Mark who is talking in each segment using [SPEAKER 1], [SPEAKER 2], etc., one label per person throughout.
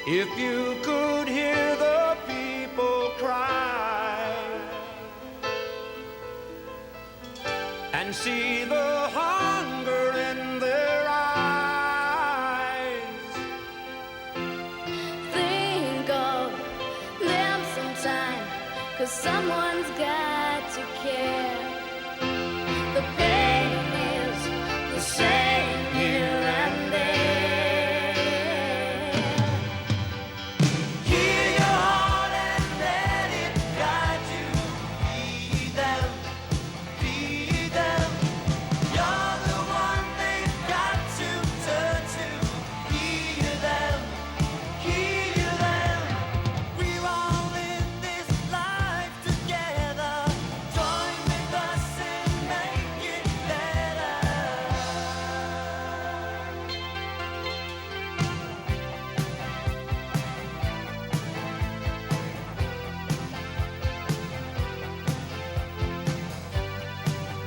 [SPEAKER 1] If you could hear the people cry and see the hunger in their eyes,
[SPEAKER 2] think of them sometime, 'cause someone's got to care. The pain is the same here and there.
[SPEAKER 1] hear your heart and let it guide you. Feed them, feed them. You're the one they've got to turn to. Hear them, hear them. We're all in this life together. Join with us and make it better.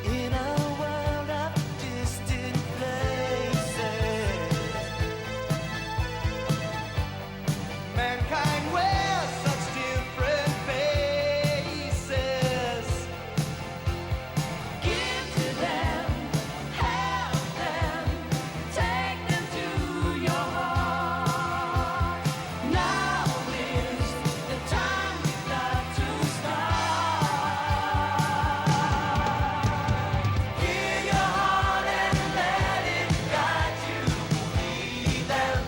[SPEAKER 1] In a world of distant places, mankind wears such different faces.
[SPEAKER 2] Give to them, help them, take them to your heart. Now is the time we've got to start.
[SPEAKER 1] Hear your heart and let it guide you. Feed them,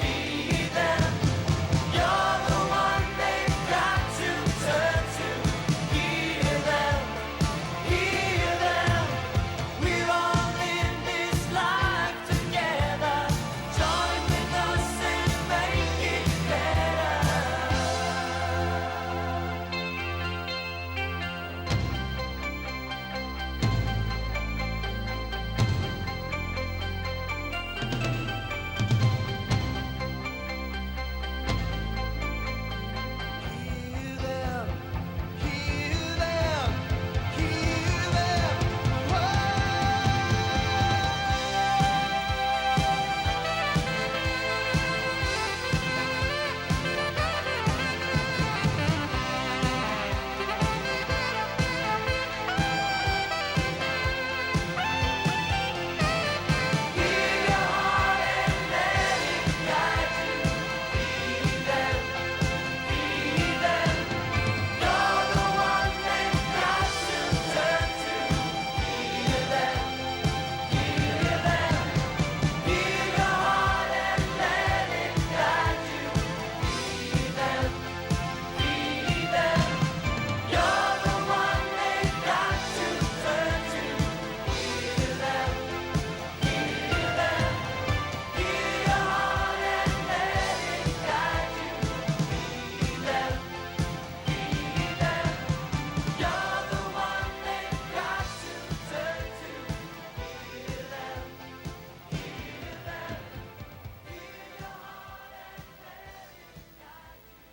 [SPEAKER 1] feed them. You're the one they've got to turn to. Hear them, hear them. We're all in this life together. Join with us and make it better. Hear them, hear them, hear them. Hear your heart and let it guide you. Feed them, feed them. You're the one they've got to turn to. Hear them, hear them. Hear your heart and let it guide you. Feed them, feed them. You're the one they've got to turn to. Hear them, hear them. Hear your heart and let it guide you. Feed them, feed them. You're the one they've got to turn to. Hear them, hear them. Hear your heart and let it guide you.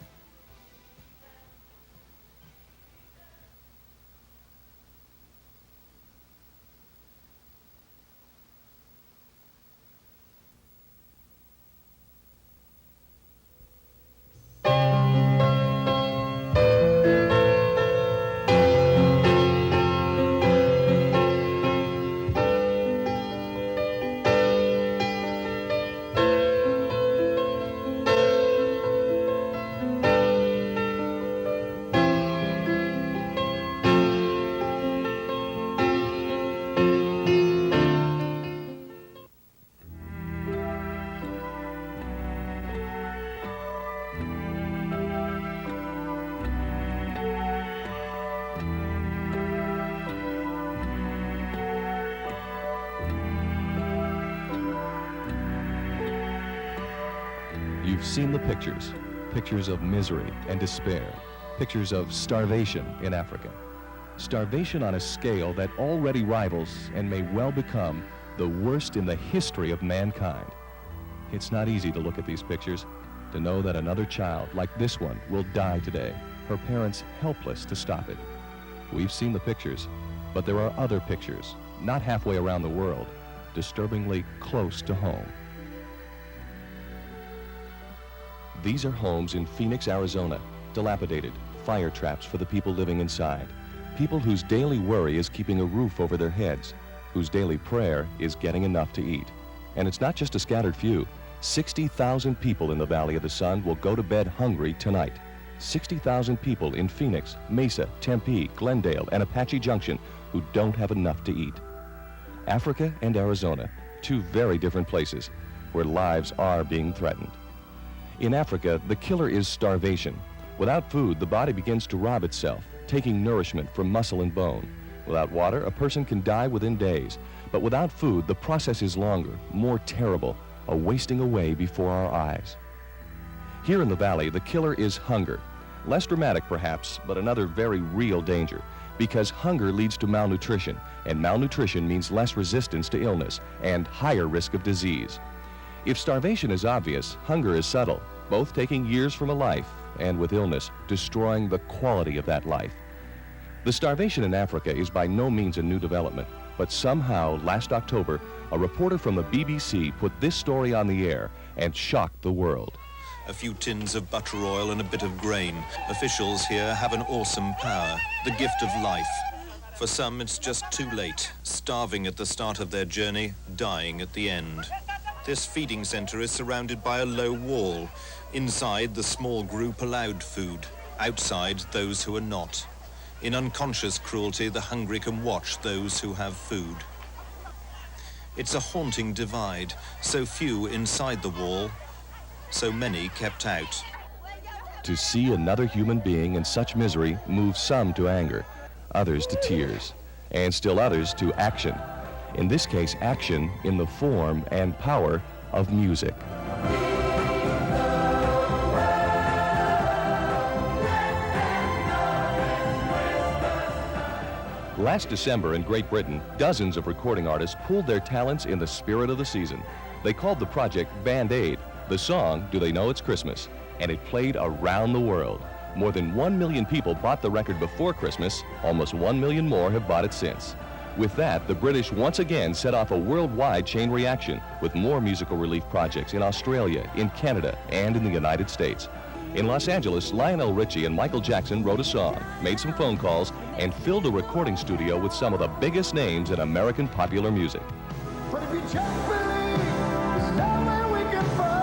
[SPEAKER 3] You've seen the pictures, pictures of misery and despair, pictures of starvation in Africa. Starvation on a scale that already rivals and may well become the worst in the history of mankind. It's not easy to look at these pictures, to know that another child like this one will die today, her parents helpless to stop it. We've seen the pictures, but there are other pictures, not halfway around the world, disturbingly close to home. These are homes in Phoenix, Arizona, dilapidated, fire traps for the people living inside. People whose daily worry is keeping a roof over their heads, whose daily prayer is getting enough to eat. And it's not just a scattered few. 60,000 people in the Valley of the Sun will go to bed hungry tonight. 60,000 people in Phoenix, Mesa, Tempe, Glendale, and Apache Junction who don't have enough to eat. Africa and Arizona, two very different places where lives are being threatened. In Africa, the killer is starvation. Without food, the body begins to rob itself, taking nourishment from muscle and bone. Without water, a person can die within days. But without food, the process is longer, more terrible, a wasting away before our eyes. Here in the valley, the killer is hunger. Less dramatic, perhaps, but another very real danger, because hunger leads to malnutrition, and malnutrition means less resistance to illness and higher risk of disease. If starvation is obvious, hunger is subtle, both taking years from a life, and with illness, destroying the quality of that life. The starvation in Africa is by no means a new development, but somehow, last October, a reporter from the BBC put this story on the air and shocked the world.
[SPEAKER 4] A few tins of butter oil and a bit of grain. Officials here have an awesome power, the gift of life. For some, it's just too late, starving at the start of their journey, dying at the end. This feeding center is surrounded by a low wall. Inside, the small group allowed food. Outside, those who are not. In unconscious cruelty, the hungry can watch those who have food. It's a haunting divide. So few inside the wall, so many kept out.
[SPEAKER 3] To see another human being in such misery moves some to anger, others to tears, and still others to action. In this case, action in the form and power of music. Last December in Great Britain, dozens of recording artists pooled their talents in the spirit of the season. They called the project Band-Aid. The song, Do They Know It's Christmas? And it played around the world. More than 1 million people bought the record before Christmas. Almost 1 million more have bought it since. With that, the British once again set off a worldwide chain reaction with more musical relief projects in Australia, in Canada, and in the United States. In Los Angeles, Lionel Richie and Michael Jackson wrote a song, made some phone calls, and filled a recording studio with some of the biggest names in American popular music.
[SPEAKER 1] But if you just believe, there's nowhere we can fall.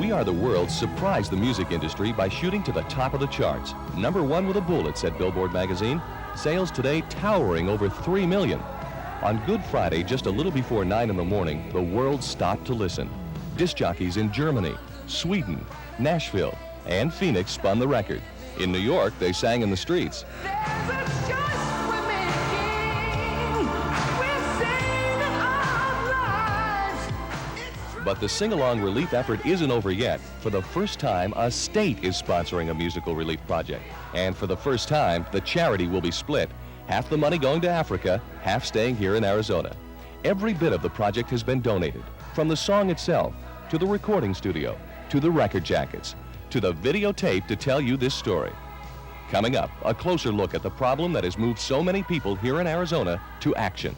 [SPEAKER 3] We Are the World surprised the music industry by shooting to the top of the charts. #1 with a bullet, said Billboard magazine. Sales today towering over 3 million. On Good Friday, just a little before 9 in the morning, the world stopped to listen. Disc jockeys in Germany, Sweden, Nashville, and Phoenix spun the record. In New York, they sang in the streets. But the sing-along relief effort isn't over yet. For the first time, a state is sponsoring a musical relief project. And for the first time, the charity will be split. Half the money going to Africa, half staying here in Arizona. Every bit of the project has been donated, from the song itself, to the recording studio, to the record jackets, to the videotape to tell you this story. Coming up, a closer look at the problem that has moved so many people here in Arizona to action.